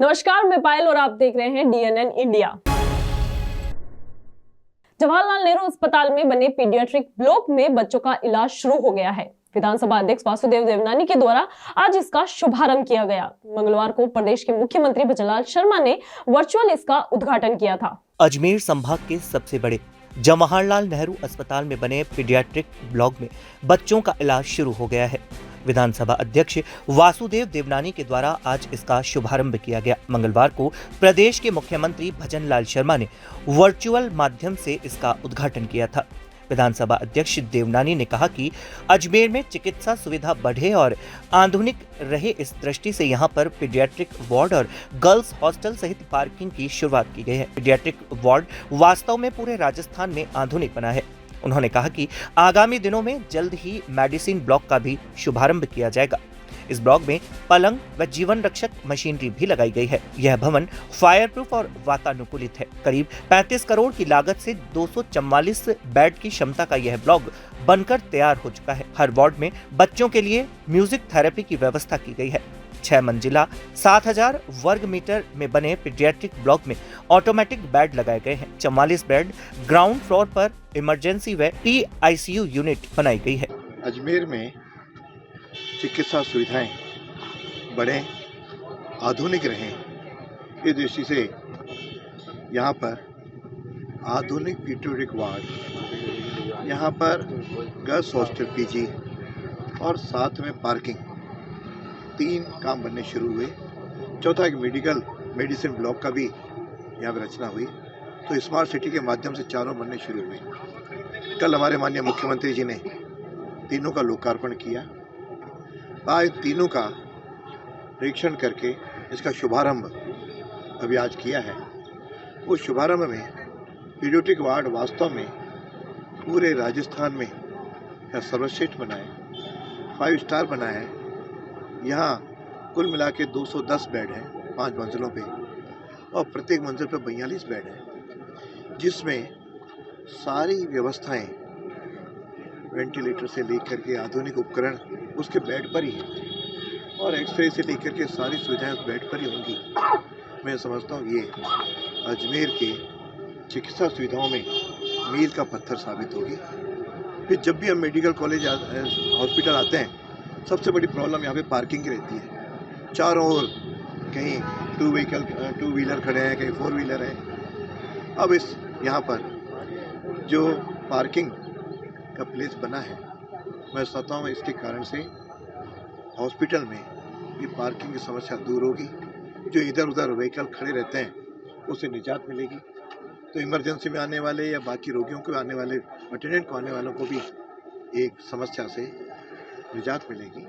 नमस्कार, मैं पायल और आप देख रहे हैं DNN इंडिया। जवाहरलाल नेहरू अस्पताल में बने पीडियाट्रिक ब्लॉक में बच्चों का इलाज शुरू हो गया है। विधानसभा अध्यक्ष वासुदेव देवनानी के द्वारा आज इसका शुभारंभ किया गया। मंगलवार को प्रदेश के मुख्यमंत्री भजनलाल शर्मा ने वर्चुअल इसका उद्घाटन किया था। अजमेर संभाग के सबसे बड़े जवाहरलाल नेहरू अस्पताल में बने पीडियाट्रिक ब्लॉक में बच्चों का इलाज शुरू हो गया है। विधानसभा अध्यक्ष वासुदेव देवनानी के द्वारा आज इसका शुभारंभ किया गया। मंगलवार को प्रदेश के मुख्यमंत्री भजनलाल शर्मा ने वर्चुअल माध्यम से इसका उद्घाटन किया था। विधानसभा अध्यक्ष देवनानी ने कहा कि अजमेर में चिकित्सा सुविधा बढ़े और आधुनिक रहे, इस दृष्टि से यहां पर पीडियाट्रिक वार्ड और गर्ल्स हॉस्टल सहित पार्किंग की शुरुआत की गई है। पीडियाट्रिक वार्ड वास्तव में पूरे राजस्थान में आधुनिक बना है। उन्होंने कहा कि आगामी दिनों में जल्द ही मेडिसिन ब्लॉक का भी शुभारंभ किया जाएगा। इस ब्लॉक में पलंग व जीवन रक्षक मशीनरी भी लगाई गई है। यह भवन फायर प्रूफ और वातानुकूलित है। करीब 35 करोड़ की लागत से 244 बेड की क्षमता का यह ब्लॉक बनकर तैयार हो चुका है। हर वार्ड में बच्चों के लिए म्यूजिक थेरेपी की व्यवस्था की गई है। 6 मंजिला 7000 वर्ग मीटर में बने पीडियाट्रिक ब्लॉक में ऑटोमेटिक बेड लगाए गए हैं। 44 बेड ग्राउंड फ्लोर पर इमरजेंसी व PICU यूनिट बनाई गई है। अजमेर में चिकित्सा सुविधाएं बढ़े, आधुनिक रहें, इस दृष्टि से यहाँ पर आधुनिक पीडियाट्रिक वार्ड, यहाँ पर गर्ल्स हॉस्टल PG और साथ में पार्किंग, 3 काम बनने शुरू हुए। चौथा एक मेडिसिन ब्लॉक का भी यहाँ पर रचना हुई। तो स्मार्ट सिटी के माध्यम से चारों बनने शुरू हुए। कल हमारे माननीय मुख्यमंत्री जी ने तीनों का लोकार्पण किया। आज तीनों का निरीक्षण करके इसका शुभारंभ अभी आज किया है। उस शुभारंभ में पीडियाट्रिक वार्ड वास्तव में पूरे राजस्थान में सर्वश्रेष्ठ बना है, 5 स्टार बना है। यहाँ कुल मिला के 210 बेड हैं 5 मंजिलों पे और प्रत्येक मंजिल पर 42 बेड हैं, जिसमें सारी व्यवस्थाएं वेंटिलेटर से लेकर के आधुनिक उपकरण उसके बेड पर ही है और एक्सरे से लेकर के सारी सुविधाएं उस बेड पर ही होंगी। मैं समझता हूँ ये अजमेर के चिकित्सा सुविधाओं में मील का पत्थर साबित होगी। फिर जब भी हम मेडिकल कॉलेज हॉस्पिटल आते हैं, सबसे बड़ी प्रॉब्लम यहाँ पे पार्किंग की रहती है। चारों ओर कहीं 2 व्हीलर खड़े हैं, कहीं 4 व्हीलर हैं। अब इस यहाँ पर जो पार्किंग का प्लेस बना है, मैं समझता हूँ इसके कारण से हॉस्पिटल में ये पार्किंग की समस्या दूर होगी। जो इधर उधर व्हीकल खड़े रहते हैं उससे निजात मिलेगी। तो इमरजेंसी में आने वाले या बाकी रोगियों को आने वाले, अटेंडेंट को आने वालों को भी एक समस्या से निजात मिलेगी।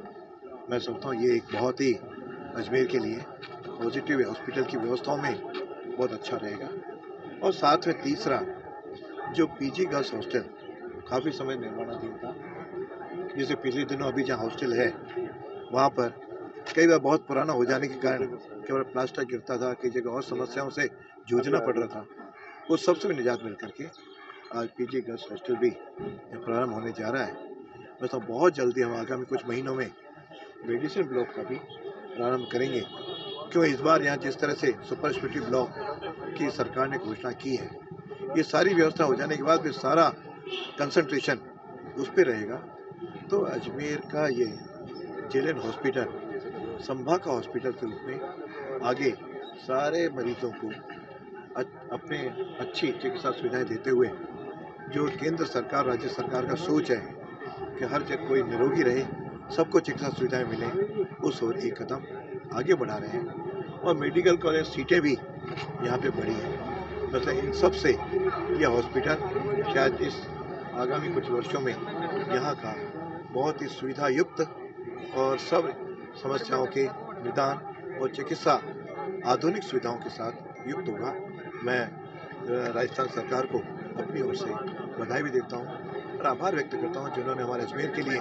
मैं समझता हूँ ये एक बहुत ही अजमेर के लिए पॉजिटिव है। हॉस्पिटल की व्यवस्थाओं में बहुत अच्छा रहेगा। और साथ में तीसरा, जो PG गर्ल्स हॉस्टल काफ़ी समय निर्माणाधीन था, जैसे पिछले दिनों अभी जहाँ हॉस्टल है वहाँ पर कई बार बहुत पुराना हो जाने के कारण केवल प्लास्टर गिरता था, कई जगह और समस्याओं से जूझना पड़ रहा था। वो सबसे भी निजात मिल करके आज PG गर्ल्स हॉस्टल भी प्रारंभ होने जा रहा है। मैं तो बहुत जल्दी हम आगामी कुछ महीनों में मेडिसिन ब्लॉक का भी प्रारंभ करेंगे, क्यों इस बार यहाँ जिस तरह से सुपर स्पेशलिटी ब्लॉक की सरकार ने घोषणा की है, ये सारी व्यवस्था हो जाने के बाद फिर सारा कंसंट्रेशन उस पर रहेगा। तो अजमेर का ये JLN हॉस्पिटल संभाग का हॉस्पिटल के रूप में आगे सारे मरीजों को अपने अच्छी चिकित्सा सुविधाएं देते हुए, जो केंद्र सरकार राज्य सरकार का सोच है कि हर जगह कोई निरोगी रहे, सबको चिकित्सा सुविधाएं मिलें, उस ओर एक कदम आगे बढ़ा रहे हैं। और मेडिकल कॉलेज सीटें भी यहाँ पे बढ़ी हैं। मतलब इन सब से यह हॉस्पिटल शायद इस आगामी कुछ वर्षों में यहाँ का बहुत ही सुविधा युक्त और सब समस्याओं के निदान और चिकित्सा आधुनिक सुविधाओं के साथ युक्त होगा। मैं राजस्थान सरकार को अपनी ओर से बधाई भी देता हूँ और आभार व्यक्त करता हूँ जिन्होंने हमारे अजमेर के लिए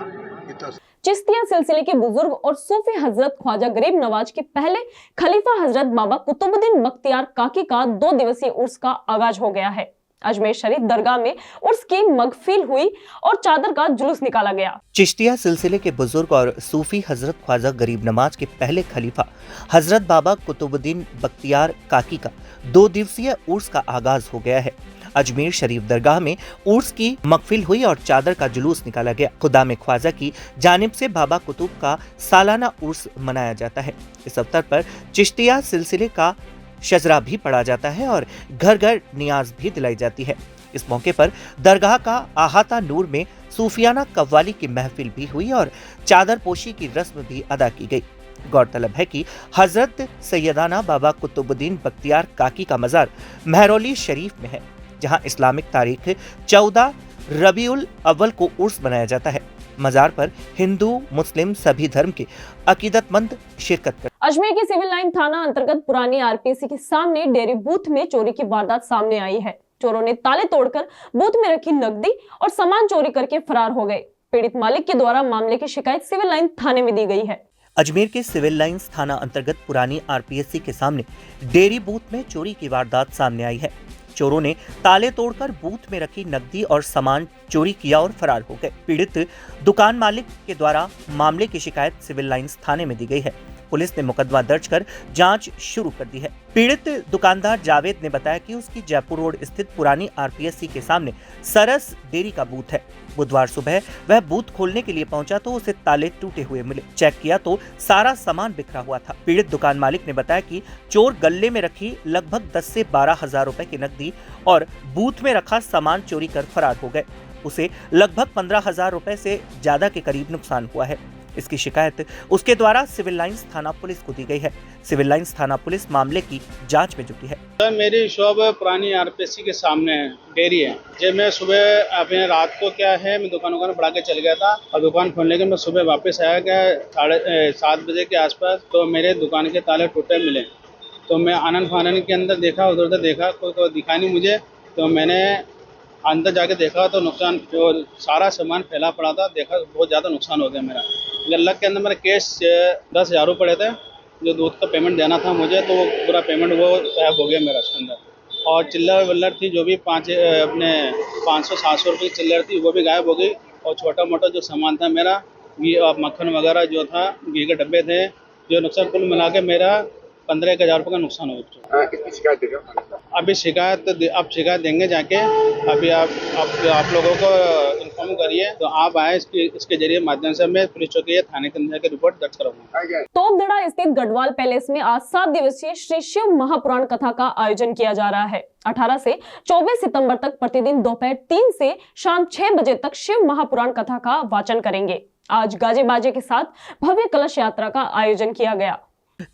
इतना। चिश्तिया सिलसिले के बुजुर्ग और सूफी हजरत ख्वाजा गरीब नवाज के पहले खलीफा हजरत बाबा कुतुबुद्दीन बख्तियार काकी का 2 दिवसीय उर्स का आगाज हो गया है। अजमेर शरीफ दरगाह में उर्स की महफिल हुई और चादर का जुलूस निकाला गया। चिश्तिया सिलसिले के बुजुर्ग और सूफी हजरत ख्वाजा गरीब नवाज के पहले खलीफा हजरत बाबा कुतुबुद्दीन बख्तियार काकी का 2 दिवसीय उर्स का आगाज हो गया है। अजमेर शरीफ दरगाह में उर्स की महफिल हुई और चादर का जुलूस निकाला गया। खुदा में ख्वाजा की जानिब से बाबा कुतुब का सालाना उर्स मनाया जाता है। इस अवसर पर चिश्तिया सिलसिले का शजरा भी पढ़ा जाता है और घर घर नियाज भी दिलाई जाती है। इस मौके पर दरगाह का आहाता नूर में सूफियाना कव्वाली की महफिल भी हुई और चादर पोशी की रस्म भी अदा की गई। गौरतलब है कि हजरत सैयदाना बाबा कुतुबुद्दीन बख्तियार काकी का मजार महरौली शरीफ में है, जहां इस्लामिक तारीख 14 रबीउल अव्वल को उर्स मनाया जाता है। मजार पर हिंदू मुस्लिम सभी धर्म के अकीदतमंद शिरकत करते। अजमेर के सिविल लाइन थाना अंतर्गत पुरानी आरपीएससी के सामने डेयरी बूथ में चोरी की वारदात सामने आई है। चोरों ने ताले तोड़कर बूथ में रखी नकदी और सामान चोरी करके फरार हो गए। पीड़ित मालिक के द्वारा मामले की शिकायत सिविल लाइन थाने में दी गई है। अजमेर के सिविल लाइंस थाना अंतर्गत पुरानी आरपीएससी के सामने डेयरी बूथ में चोरी की वारदात सामने आई है। चोरों ने ताले तोड़कर बूथ में रखी नकदी और सामान चोरी किया और फरार हो गए। पीड़ित दुकान मालिक के द्वारा मामले की शिकायत सिविल लाइंस थाने में दी गई है। पुलिस ने मुकदमा दर्ज कर जांच शुरू कर दी है। पीड़ित दुकानदार जावेद ने बताया कि उसकी जयपुर रोड स्थित पुरानी आरपीएससी के सामने सरस डेयरी का बूथ है। बुधवार सुबह वह बूथ खोलने के लिए पहुंचा तो उसे ताले टूटे हुए मिले। चेक किया तो सारा सामान बिखरा हुआ था। पीड़ित दुकान मालिक ने बताया कि चोर गल्ले में रखी लगभग 10 से 12 हजार रुपए की नकदी और बूथ में रखा सामान चोरी कर फरार हो गए। उसे लगभग 15 हजार रुपए से ज्यादा के करीब नुकसान हुआ है। इसकी शिकायत उसके द्वारा सिविल लाइंस थाना पुलिस को दी गई है। सिविल लाइंस थाना पुलिस मामले की जांच में जुटी है। मेरी शॉप पुरानी आरपीएससी के सामने डेयरी है। जब मैं सुबह अपने रात को क्या है मैं दुकान बढ़ा के चल गया था और दुकान खोलने के मैं सुबह वापस आया क्या 7:30 बजे के आसपास, तो मेरे दुकान के ताले टूटे मिले। तो मैं आनंद फानन के अंदर देखा, उधर उधर देखा, कोई दिखा नहीं मुझे। तो मैंने अंदर जाके देखा तो नुकसान जो सारा सामान फैला पड़ा था, देखा बहुत ज़्यादा नुकसान हो गया मेरा। गल्लक के अंदर मेरे कैश 10,000 पड़े थे, जो दूध का पेमेंट देना था मुझे, तो वो पूरा पेमेंट वो गायब हो गया मेरा उसके अंदर। और चिल्लर वल्लर थी जो भी अपने 500-700 रुपये की चिल्लर थी वो भी गायब हो गई। और छोटा मोटा जो सामान था मेरा, घी और मक्खन वगैरह जो था, घी के डब्बे थे, जो नुकसान कुल मिला के मेरा 15,000 रुपये का नुकसान हो गया। कितनी शिकायत देगा? अभी शिकायत देंगे जाके। अभी आप लोगों को इन्फॉर्म करिए तो आप आए, इसके जरिए माध्यम से मैं पुलिस चौकी थाने के अंदर रिपोर्ट दर्ज कराऊंगा। तोपदड़ा स्थित गढ़वाल पैलेस में आज 7 दिवसीय श्री शिव महापुराण कथा का आयोजन किया जा रहा है। 18 से 24 सितंबर तक प्रतिदिन दोपहर 3 से शाम 6 बजे तक शिव महापुराण कथा का वाचन करेंगे। आज गाजे बाजे के साथ भव्य कलश यात्रा का आयोजन किया गया।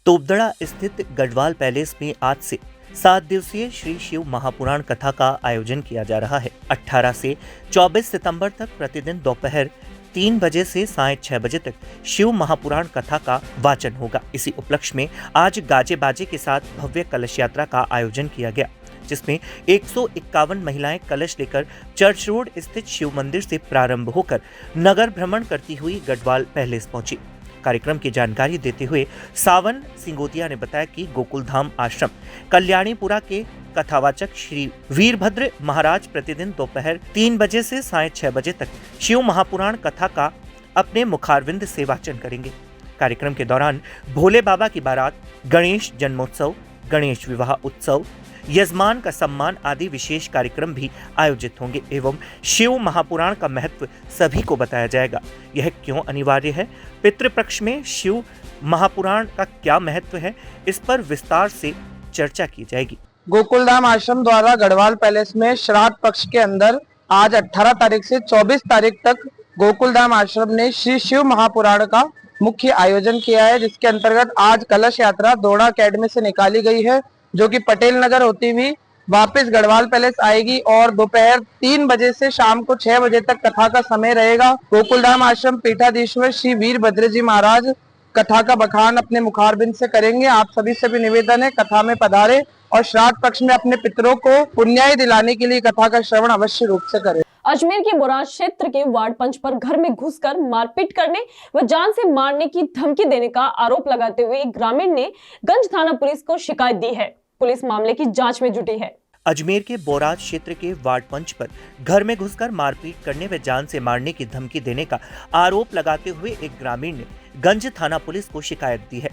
तोपदड़ा स्थित गढ़वाल पैलेस में आज से 7 दिवसीय श्री शिव महापुराण कथा का आयोजन किया जा रहा है। 18 से 24 सितंबर तक प्रतिदिन दोपहर 3 बजे से साढ़े 6 बजे तक शिव महापुराण कथा का वाचन होगा। इसी उपलक्ष्य में आज गाजे बाजे के साथ भव्य कलश यात्रा का आयोजन किया गया, जिसमें 151 महिलाएं कलश लेकर चर्च रोड स्थित शिव मंदिर से प्रारंभ होकर नगर भ्रमण करती हुई गढ़वाल पैलेस पहुंची। कार्यक्रम की जानकारी देते हुए सावन सिंगोदिया ने बताया कि गोकुलधाम आश्रम कल्याणीपुरा के कथावाचक श्री वीरभद्र महाराज प्रतिदिन दोपहर 3 बजे से साढ़े 6 बजे तक शिव महापुराण कथा का अपने मुखारविंद से वाचन करेंगे। कार्यक्रम के दौरान भोले बाबा की बारात, गणेश जन्मोत्सव, गणेश विवाह उत्सव, यजमान का सम्मान आदि विशेष कार्यक्रम भी आयोजित होंगे एवं शिव महापुराण का महत्व सभी को बताया जाएगा। यह क्यों अनिवार्य है, पितृपक्ष में शिव महापुराण का क्या महत्व है, इस पर विस्तार से चर्चा की जाएगी। गोकुलधाम आश्रम द्वारा गढ़वाल पैलेस में श्राद्ध पक्ष के अंदर आज 18 तारीख से 24 तारीख तक गोकुलधाम आश्रम ने श्री शिव महापुराण का मुख्य आयोजन किया है, जिसके अंतर्गत आज कलश यात्रा दोड़ा अकेडमी से निकाली गई है, जो कि पटेल नगर होती हुई वापस गढ़वाल पैलेस आएगी और दोपहर 3 बजे से शाम को 6 बजे तक कथा का समय रहेगा। गोकुलधाम आश्रम पीठाधीश्वर श्री वीरभद्र जी महाराज कथा का बखान अपने मुखारबिंद से करेंगे। आप सभी से भी निवेदन है, कथा में पधारे और श्राद्ध पक्ष में अपने पितरों को पुण्याई दिलाने के लिए कथा का श्रवण अवश्य रूप से करें। अजमेर के बोराज क्षेत्र के वार्ड पंच पर घर में घुसकर मारपीट करने व जान से मारने की धमकी देने का आरोप लगाते हुए एक ग्रामीण ने गंज थाना पुलिस को शिकायत दी है। पुलिस मामले की जांच में जुटी है। अजमेर के बोराज क्षेत्र के वार्ड पंच पर घर में घुसकर मारपीट करने व जान से मारने की धमकी देने का आरोप लगाते हुए एक ग्रामीण ने गंज थाना पुलिस को शिकायत दी है।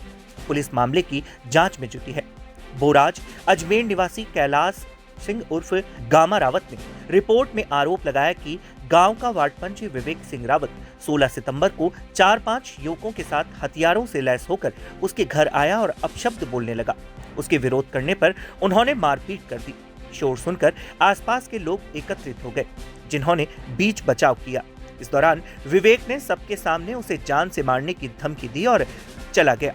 पुलिस मामले की जांच में जुटी है। बोराज अजमेर निवासी कैलाश सिंह उर्फ गामा रावत ने रिपोर्ट में आरोप लगाया कि गांव का वार्ड पंच विवेक सिंह रावत 16 सितंबर को 4-5 युवकों के साथ हथियारों से लैस होकर उसके घर आया और अपशब्द बोलने लगा। उसके विरोध करने पर उन्होंने मारपीट कर दी। शोर सुनकर आसपास के लोग एकत्रित हो गए, जिन्होंने बीच बचाव किया। इस दौरान विवेक ने सबके सामने उसे जान से मारने की धमकी दी और चला गया।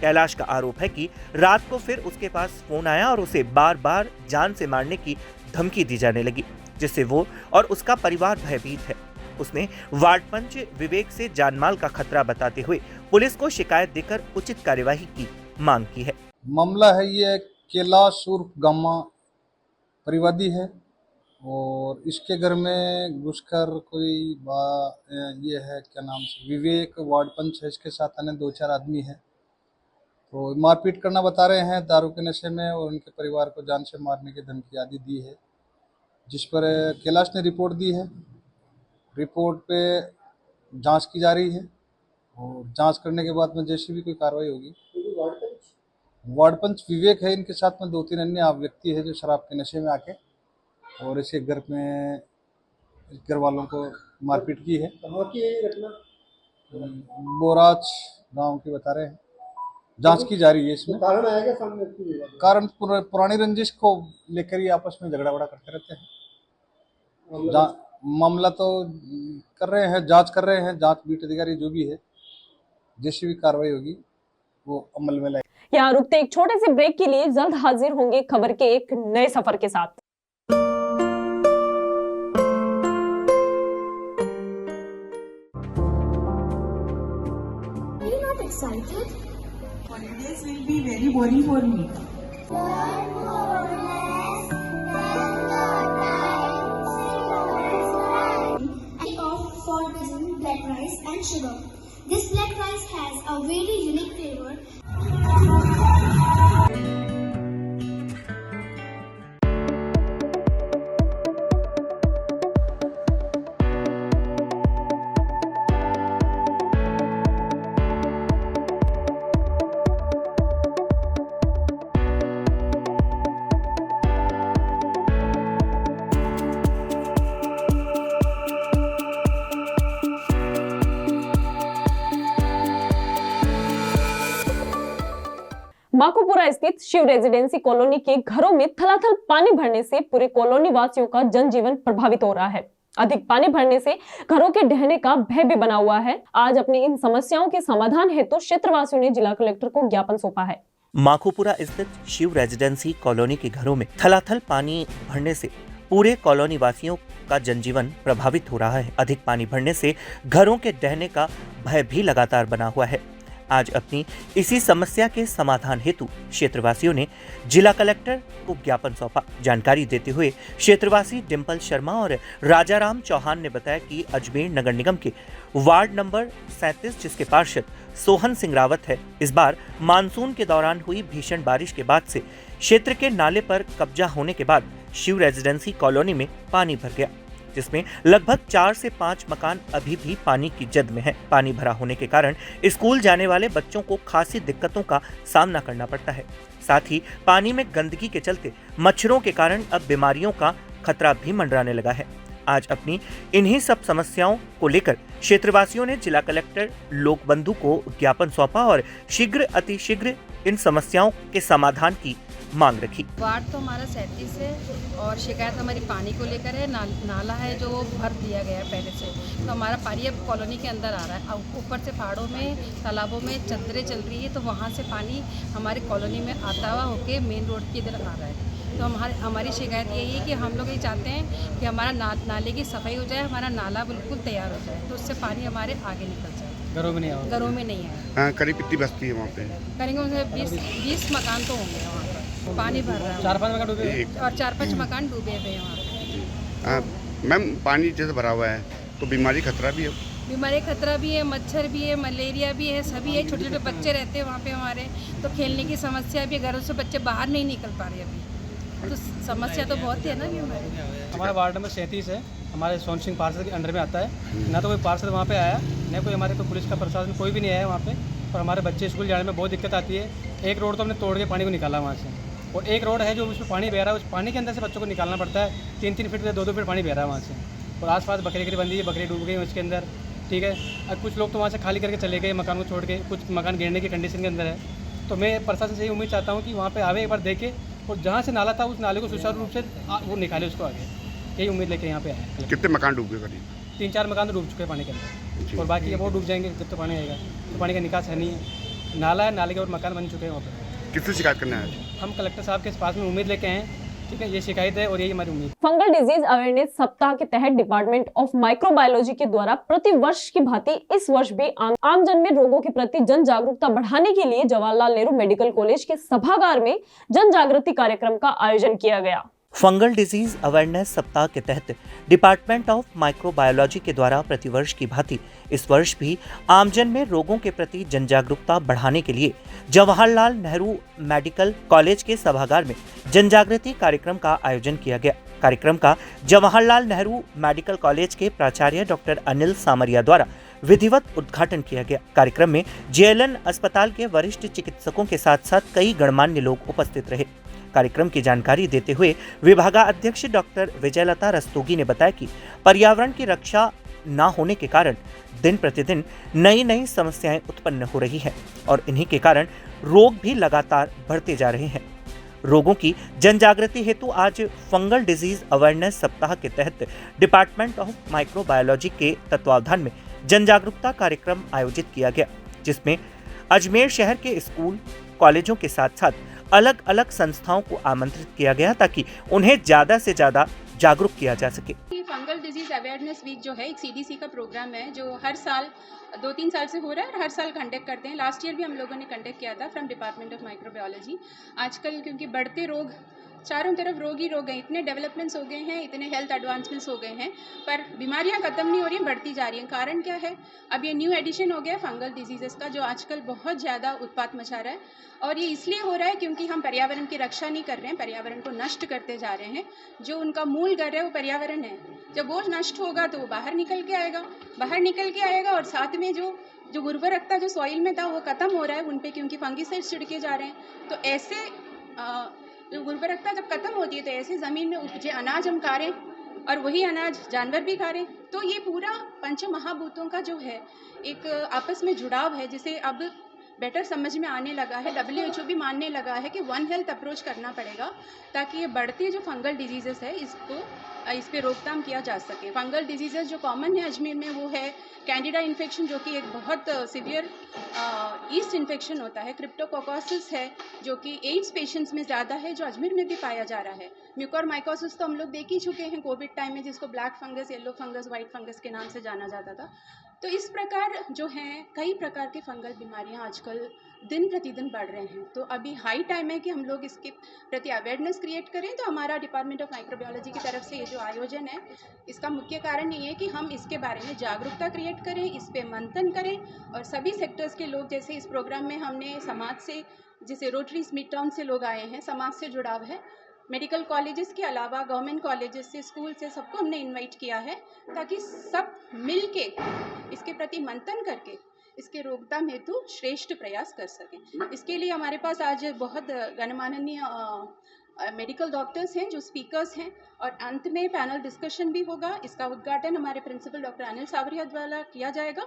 कैलाश का आरोप है कि रात को फिर उसके पास फोन आया और उसे बार बार जान से मारने की धमकी दी जाने लगी, जिससे वो और उसका परिवार भयभीत है। उसने वार्ड पंच विवेक से जानमाल का खतरा बताते हुए पुलिस को शिकायत देकर उचित कार्यवाही की मांग की है। मामला है ये कैलाश उर्फ गामा परिवादी है और इसके घर में घुसकर कोई ये है क्या नाम से विवेक वार्ड पंच है, इसके साथ अन्य 2-4 आदमी है, तो मारपीट करना बता रहे हैं दारू के नशे में और उनके परिवार को जान से मारने की धमकी आदि दी है, जिस पर कैलाश ने रिपोर्ट दी है। रिपोर्ट पे जांच की जा रही है और जांच करने के बाद में जैसी भी कोई कार्रवाई होगी। वार्ड पंच विवेक है, इनके साथ में 2-3 अन्य व्यक्ति है जो शराब के नशे में आके और इसके घर में घर वालों को मारपीट की है। कहाँ की है घटना? बोराज गांव की बता रहे हैं। जांच की जा रही है इसमें। कारण आएगा सामने? कारण पुरानी रंजिश को लेकर ही आपस में झगड़ा वगड़ा करते रहते हैं। मामला तो कर रहे हैं, जांच कर रहे हैं। जांच बीट अधिकारी जो भी है, जैसी भी कार्रवाई होगी वो अमल में लाएंगे। यहाँ रुकते एक छोटे से ब्रेक के लिए, जल्द हाजिर होंगे खबर के एक नए सफर के साथ। Are you not excited? Holidays will be very boring for me. Learn more, less, learn the time, and off for cuisine, black rice and sugar. This black rice has a very unique flavor. माखोपुरा स्थित Shiv residency colony के घरों में थलाथल पानी भरने से पूरे colony वासियों का जनजीवन प्रभावित हो रहा है। अधिक पानी भरने से घरों के ढहने का भय भी बना हुआ है। आज अपनी इन समस्याओं के समाधान हेतु क्षेत्रवासियों ने जिला कलेक्टर को ज्ञापन सौंपा है। माखोपुरा स्थित शिव रेजिडेंसी कॉलोनी के घरों में थलाथल पानी भरने से पूरे कॉलोनी वासियों का जनजीवन प्रभावित हो रहा है। अधिक पानी भरने से घरों के ढहने का भय भी लगातार बना हुआ है। आज अपनी इसी समस्या के समाधान हेतु क्षेत्रवासियों ने जिला कलेक्टर को ज्ञापन सौंपा। जानकारी देते हुए क्षेत्रवासी डिम्पल शर्मा और राजाराम चौहान ने बताया कि अजमेर नगर निगम के वार्ड नंबर 37 जिसके पार्षद सोहन सिंह रावत है, इस बार मानसून के दौरान हुई भीषण बारिश के बाद से क्षेत्र के नाले पर कब्जा होने के बाद शिव रेजिडेंसी कॉलोनी में पानी भर गया, जिसमें लगभग 4 से 5 मकान अभी भी पानी की जद में है। पानी भरा होने के कारण स्कूल जाने वाले बच्चों को खासी दिक्कतों का सामना करना पड़ता है। साथ ही पानी में गंदगी के चलते मच्छरों के कारण अब बीमारियों का खतरा भी मंडराने लगा है। आज अपनी इन्हीं सब समस्याओं को लेकर क्षेत्रवासियों ने जिला कलेक्टर लोकबंधु को ज्ञापन सौंपा और शीघ्र अतिशीघ्र इन समस्याओं के समाधान की मांग रखी। वार्ड तो हमारा 37 है और शिकायत हमारी पानी को लेकर है। नाला है जो भर दिया गया है पहले से, तो हमारा पानी अब कॉलोनी के अंदर आ रहा है। ऊपर से पहाड़ों में तालाबों में चद्दरें चल रही है, तो वहाँ से पानी हमारे कॉलोनी में आता हुआ होके मेन रोड की इधर आ रहा है। तो हमारी शिकायत यही है कि हम लोग ये चाहते हैं कि हमारा नाले की सफाई हो जाए, हमारा नाला बिल्कुल तैयार हो जाए, तो उससे पानी हमारे आगे निकल जाए। घरों में नहीं है। करीब कितनी बस्ती है वहाँ पे? करीब 20 मकान तो होंगे वहाँ पर पानी भर रहा है। 4-5 मकान डूबे और 4-5 मकान डूबे हुए हैं वहाँ पे। मैम पानी जैसे भरा हुआ है तो बीमारी खतरा भी है? बीमारी खतरा भी है, मच्छर भी है, मलेरिया भी है, सभी है। छोटे छोटे बच्चे रहते हैं वहाँ पे हमारे, तो खेलने की समस्या भी है। घरों से बच्चे बाहर नहीं निकल पा रहे अभी। तो समस्या तो बहुत है ना ये हमारी। हमारा वार्ड नंबर 37 है, हमारे सोन सिंह पार्षद के अंडर में आता है। ना तो कोई पार्षद वहाँ पे आया, न कोई हमारे को पुलिस का प्रशासन कोई भी नहीं आया वहाँ पे। और हमारे बच्चे स्कूल जाने में बहुत दिक्कत आती है। एक रोड तो हमने तोड़ के पानी को निकाला वहाँ से, और एक रोड है जो उसमें पानी बह रहा है, उस पानी के अंदर से बच्चों को निकालना पड़ता है। 3-3 फीट से 2-2 फीट पानी बह रहा है वहाँ से, और आसपास बकरी बंदी है, बकरी डूब गई उसके अंदर। ठीक है, अब कुछ लोग तो वहाँ से खाली करके चले गए मकान को छोड़ के, कुछ मकान गिरने की कंडीशन के अंदर है। तो मैं प्रशासन से यही उम्मीद चाहता हूँ कि वहाँ पे आवे, एक बार देखे, और जहाँ से नाला था उस नाले को सुचारू रूप से वो निकाले उसको आगे। यही उम्मीद लेके यहाँ पे आए। कितने मकान डूब गए करीब? 3-4 मकान तो डूब चुके हैं पानी के अंदर, और बाकी वो डूब जाएंगे जब तो पानी आएगा। तो पानी का निकास है नहीं है, नाला है, नाले के और मकान बन चुके हैं वहाँ पर। किससे शिकायत करना है आज? हम कलेक्टर साहब के पास में उम्मीद लेके आए हैं। ठीक है, ये शिकायत है और यही हमारी उम्मीद। फंगल डिजीज अवेयरनेस सप्ताह के तहत डिपार्टमेंट ऑफ माइक्रोबायोलॉजी के द्वारा प्रति वर्ष की भांति इस वर्ष भी आमजन में रोगों के प्रति जन जागरूकता बढ़ाने के लिए जवाहरलाल नेहरू मेडिकल कॉलेज के सभागार में जन जागृति कार्यक्रम का आयोजन किया गया। फंगल डिजीज अवेयरनेस सप्ताह के तहत डिपार्टमेंट ऑफ माइक्रोबायोलॉजी के द्वारा प्रतिवर्ष की भांति इस वर्ष भी आमजन में रोगों के प्रति जन जागरूकता बढ़ाने के लिए जवाहरलाल नेहरू मेडिकल कॉलेज के सभागार में जन जागृति कार्यक्रम का आयोजन किया गया। कार्यक्रम का जवाहरलाल नेहरू मेडिकल कॉलेज के प्राचार्य डॉक्टर अनिल सामरिया द्वारा विधिवत उद्घाटन किया गया। कार्यक्रम में जेएलएन अस्पताल के वरिष्ठ चिकित्सकों के साथ साथ कई गणमान्य लोग उपस्थित रहे। कार्यक्रम की जानकारी देते हुए विभागाध्यक्ष डॉक्टर विजयलता रस्तोगी ने बताया कि पर्यावरण की रक्षा न होने के कारण दिन प्रतिदिन नई नई समस्याएं उत्पन्न हो रही हैं और इन्हीं के कारण रोग भी लगातार बढ़ते जा रहे हैं। रोगों की जन जागृति हेतु आज फंगल डिजीज अवेयरनेस सप्ताह के तहत डिपार्टमेंट ऑफ माइक्रोबायोलॉजी के तत्वावधान में जन जागरूकता कार्यक्रम आयोजित किया गया, जिसमें अजमेर शहर के स्कूल कॉलेजों के साथ साथ अलग अलग संस्थाओं को आमंत्रित किया गया ताकि उन्हें ज़्यादा से ज़्यादा जागरूक किया जा सके। फंगल डिजीज अवेयरनेस वीक जो है एक सीडीसी का प्रोग्राम है जो हर साल 2-3 साल से हो रहा है और हर साल कंडक्ट करते हैं। लास्ट ईयर भी हम लोगों ने कंडक्ट किया था फ्रॉम डिपार्टमेंट ऑफ माइक्रोबायोलॉजी। आजकल क्योंकि बढ़ते रोग, चारों तरफ रोग ही रोग हैं, इतने डेवलपमेंट्स हो गए हैं, इतने हेल्थ एडवांसमेंट्स हो गए हैं, पर बीमारियां खत्म नहीं हो रही हैं, बढ़ती जा रही हैं। कारण क्या है? अब ये न्यू एडिशन हो गया फंगल डिजीज़ेस का, जो आजकल बहुत ज़्यादा उत्पात मचा रहा है। और ये इसलिए हो रहा है क्योंकि हम पर्यावरण की रक्षा नहीं कर रहे हैं, पर्यावरण को नष्ट करते जा रहे हैं। जो उनका मूल घर है वो पर्यावरण है। जब वो नष्ट होगा तो वो बाहर निकल के आएगा, और साथ में जो उर्वरकता जो सॉइल में था वो खत्म हो रहा है उन पे, क्योंकि फंगिसाइड्स छिड़के जा रहे हैं। तो ऐसे उर्वरकता जब खत्म होती है तो ऐसे ज़मीन में उपजे अनाज हम खा रहे हैं और वही अनाज जानवर भी खा रहे हैं। तो ये पूरा पंच महाभूतों का जो है एक आपस में जुड़ाव है, जिसे अब बेटर समझ में आने लगा है। WHO भी मानने लगा है कि वन हेल्थ अप्रोच करना पड़ेगा ताकि ये बढ़ती जो फंगल डिजीज़ेस है इस पे रोकथाम किया जा सके। फंगल डिजीज़ेस जो कॉमन है अजमेर में वो है कैंडिडा इन्फेक्शन, जो कि एक बहुत सिवियर ईस्ट इन्फेक्शन होता है। क्रिप्टोकोकोसिस है जो कि एड्स पेशेंट्स में ज़्यादा है, जो अजमेर में भी पाया जा रहा है। म्यूकोरमाइकोसिस तो हम लोग देख ही चुके हैं कोविड टाइम में, जिसको black fungus, yellow fungus, white fungus के नाम से जाना जाता था। तो इस प्रकार जो हैं कई प्रकार के फंगल बीमारियां आजकल दिन प्रतिदिन बढ़ रहे हैं। तो अभी हाई टाइम है कि हम लोग इसके प्रति अवेयरनेस क्रिएट करें। तो हमारा डिपार्टमेंट ऑफ माइक्रोबायोलॉजी की तरफ से ये जो आयोजन है, इसका मुख्य कारण ये है कि हम इसके बारे में जागरूकता क्रिएट करें, इस पे मंथन करें, और सभी सेक्टर्स के लोग, जैसे इस प्रोग्राम में हमने समाज से, जैसे रोटरी मिड टाउन से लोग आए हैं, समाज से जुड़ाव है, मेडिकल कॉलेजेस के अलावा गवर्नमेंट कॉलेजेस से, स्कूल से, सबको हमने इनवाइट किया है ताकि सब मिल के इसके प्रति मंथन करके इसके रोकथाम हेतु श्रेष्ठ प्रयास कर सकें। इसके लिए हमारे पास आज बहुत गणमान्य मेडिकल डॉक्टर्स हैं जो स्पीकर्स हैं, और अंत में पैनल डिस्कशन भी होगा। इसका उद्घाटन हमारे प्रिंसिपल डॉक्टर अनिल सावरिया द्वारा किया जाएगा,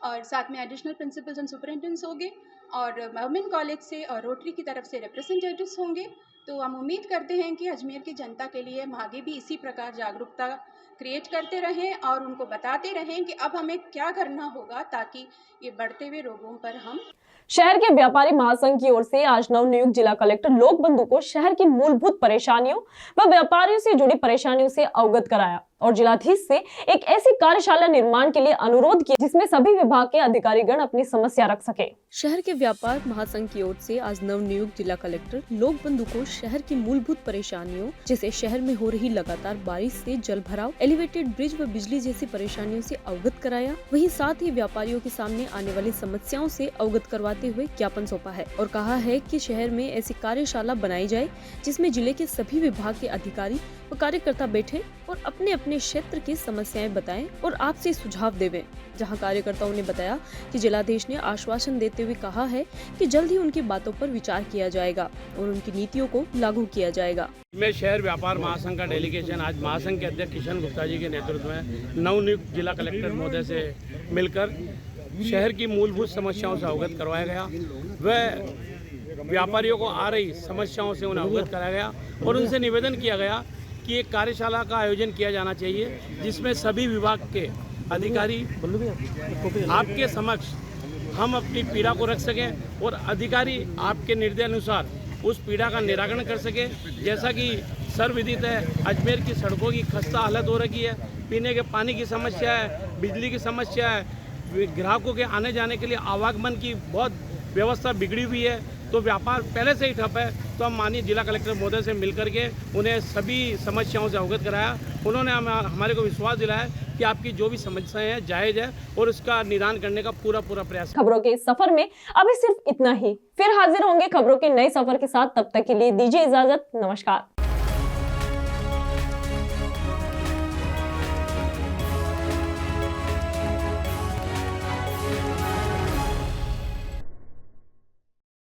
और साथ में एडिशनल प्रिंसिपल्स एंड सुपरिटेंडेंट्स होंगे, और गवर्नमेंट कॉलेज से और रोटरी की तरफ से रिप्रेजेंटेटिव्स होंगे। तो हम उम्मीद करते हैं कि अजमेर की जनता के लिए हम आगे भी इसी प्रकार जागरूकता क्रिएट करते रहें और उनको बताते रहें कि अब हमें क्या करना होगा ताकि ये बढ़ते हुए रोगों पर हम। शहर के व्यापारी महासंघ की ओर से आज नवनियुक्त जिला कलेक्टर लोकबंधु को शहर की मूलभूत परेशानियों व व्यापारियों से जुड़ी परेशानियों से अवगत कराया और जिलाधीश से एक ऐसी कार्यशाला निर्माण के लिए अनुरोध किया जिसमें सभी विभाग के अधिकारीगण अपनी समस्या रख सके। शहर के व्यापार महासंघ की ओर से आज नवनियुक्त जिला कलेक्टर लोक बंधु को शहर की मूलभूत परेशानियों जैसे शहर में हो रही लगातार बारिश से जल भराव, एलिवेटेड ब्रिज व बिजली जैसी परेशानियों से अवगत कराया। वहीं साथ ही व्यापारियों के सामने आने वाली समस्याओं से अवगत करवाते हुए ज्ञापन सौंपा है और कहा है कि शहर में ऐसी कार्यशाला बनाई जाए जिसमें जिले के सभी विभाग के अधिकारी व कार्यकर्ता बैठे और अपने अपने क्षेत्र की समस्याएं बताएं और आपसे सुझाव देवें। जहां कार्यकर्ताओं ने बताया कि जिलाधीश ने आश्वासन देते हुए कहा है कि जल्द ही उनकी बातों पर विचार किया जाएगा और उनकी नीतियों को लागू किया जाएगा। मैं शहर व्यापार महासंघ का डेलीगेशन आज महासंघ के अध्यक्ष किशन गुप्ता जी के नेतृत्व में नवनियुक्त जिला कलेक्टर महोदय से मिलकर शहर की मूलभूत समस्याओं से अवगत करवाया गया। वह व्यापारियों को आ रही समस्याओं से उन्हें अवगत कराया गया और उनसे निवेदन किया गया कि एक कार्यशाला का आयोजन किया जाना चाहिए जिसमें सभी विभाग के अधिकारी आपके समक्ष हम अपनी पीड़ा को रख सकें और अधिकारी आपके निर्देशानुसार उस पीड़ा का निराकरण कर सके। जैसा कि सर्वविदित है, अजमेर की सड़कों की खस्ता हालत हो रखी है, पीने के पानी की समस्या है, बिजली की समस्या है, ग्राहकों के आने जाने के लिए आवागमन की बहुत व्यवस्था बिगड़ी हुई है, तो व्यापार पहले से ही ठप है। तो हम माननीय जिला कलेक्टर महोदय से मिलकर के उन्हें सभी समस्याओं से अवगत कराया। उन्होंने हमारे को विश्वास दिलाया कि आपकी जो भी समस्याएं हैं जायज़ है और उसका निदान करने का पूरा प्रयास। खबरों के इस सफर में अभी सिर्फ इतना ही, फिर हाजिर होंगे खबरों के नए सफर के साथ। तब तक के लिए दीजिए इजाजत, नमस्कार।